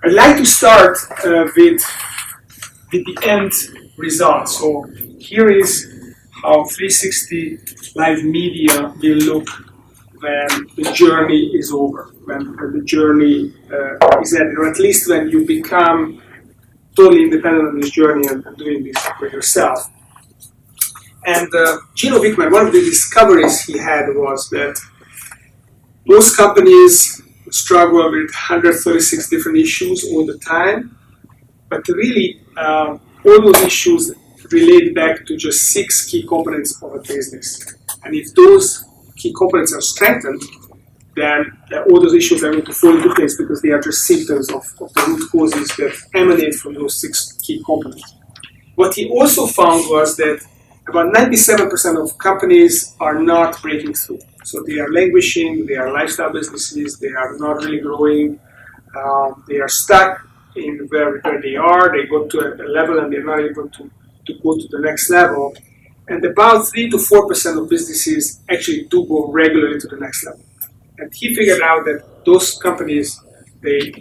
I'd like to start with the end result. So here is how 360 live media will look when the journey is over, when the journey is ended, or at least when you become totally independent on this journey and doing this for yourself. And Gino Wickman, one of the discoveries he had was that most companies struggle with 136 different issues all the time, but really all those issues relate back to just 6 key components of a business. And if those key components are strengthened, then all those issues are going to fall into place because they are just symptoms of the root causes that emanate from those 6 key components. What he also found was that about 97% of companies are not breaking through. So they are languishing, they are lifestyle businesses, they are not really growing, they are stuck in where they are, they go to a level and they're not able to go to the next level. And about 3 to 4% of businesses actually do go regularly to the next level. And he figured out that those companies, they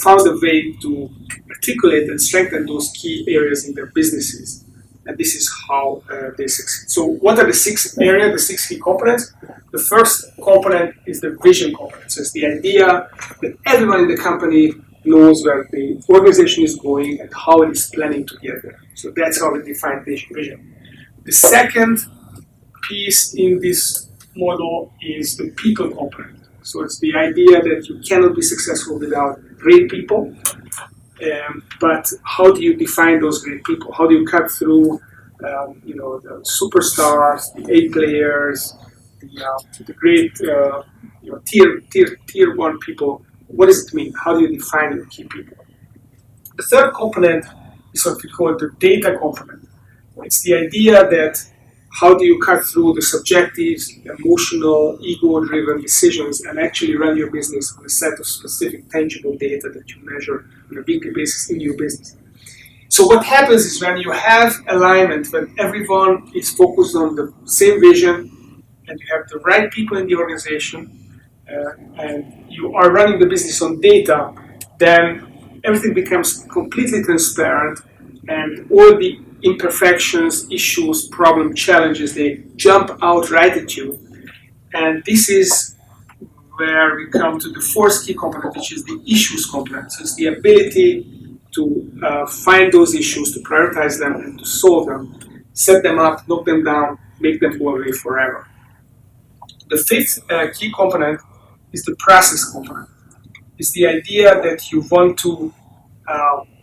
found a way to articulate and strengthen those key areas in their businesses. And this is how they succeed. So what are the 6 areas, the 6 key components? The first component is the vision component. So it's the idea that everyone in the company knows where the organization is going and how it is planning to get there. So that's how we define vision. The second piece in this model is the people component. So it's the idea that you cannot be successful without great people. But how do you define those great people? How do you cut through, the superstars, the A players, the great, tier 1 people? What does it mean? How do you define your key people? The third component is what we call the data component. It's the idea that how do you cut through the subjective, emotional, ego-driven decisions and actually run your business on a set of specific tangible data that you measure on a weekly basis in your business. So what happens is when you have alignment, when everyone is focused on the same vision and you have the right people in the organization and you are running the business on data, then everything becomes completely transparent and all the imperfections, issues, problem, challenges, they jump out right at you. And this is where we come to the fourth key component, which is the issues component. So it's the ability to find those issues, to prioritize them, and to solve them, set them up, knock them down, make them go away forever. The fifth key component is the process component. It's the idea that you want to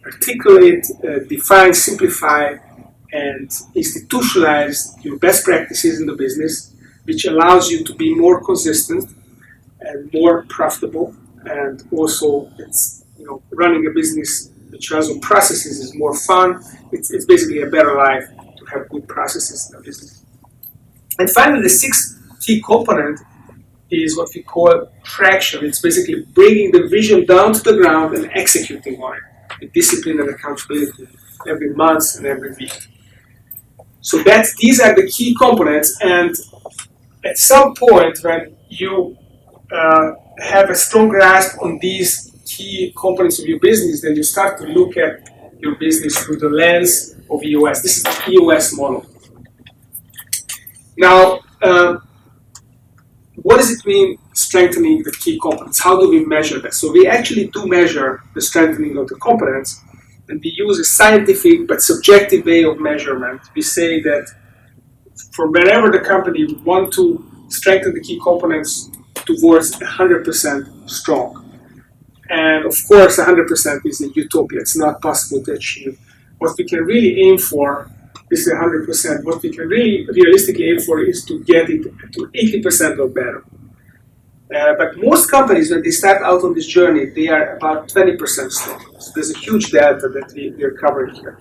articulate, define, simplify, and institutionalize your best practices in the business, which allows you to be more consistent and more profitable. And also, it's running a business which has some processes is more fun. It's basically a better life to have good processes in the business. And finally, the sixth key component is what we call traction. It's basically bringing the vision down to the ground and executing on it with discipline and accountability every month and every week. So these are the key components, and at some point when you have a strong grasp on these key components of your business, then you start to look at your business through the lens of EOS. This is the EOS model. Now, what does it mean strengthening the key components? How do we measure that? So we actually do measure the strengthening of the components, and we use a scientific but subjective way of measurement. We say that for whenever the company want to strengthen the key components towards 100% strong. And of course, 100% is a utopia. It's not possible to achieve. What we can really aim for is 100%. What we can really realistically aim for is to get it to 80% or better. But most companies, when they start out on this journey, they are about 20% strong. So there's a huge delta that we are covering here.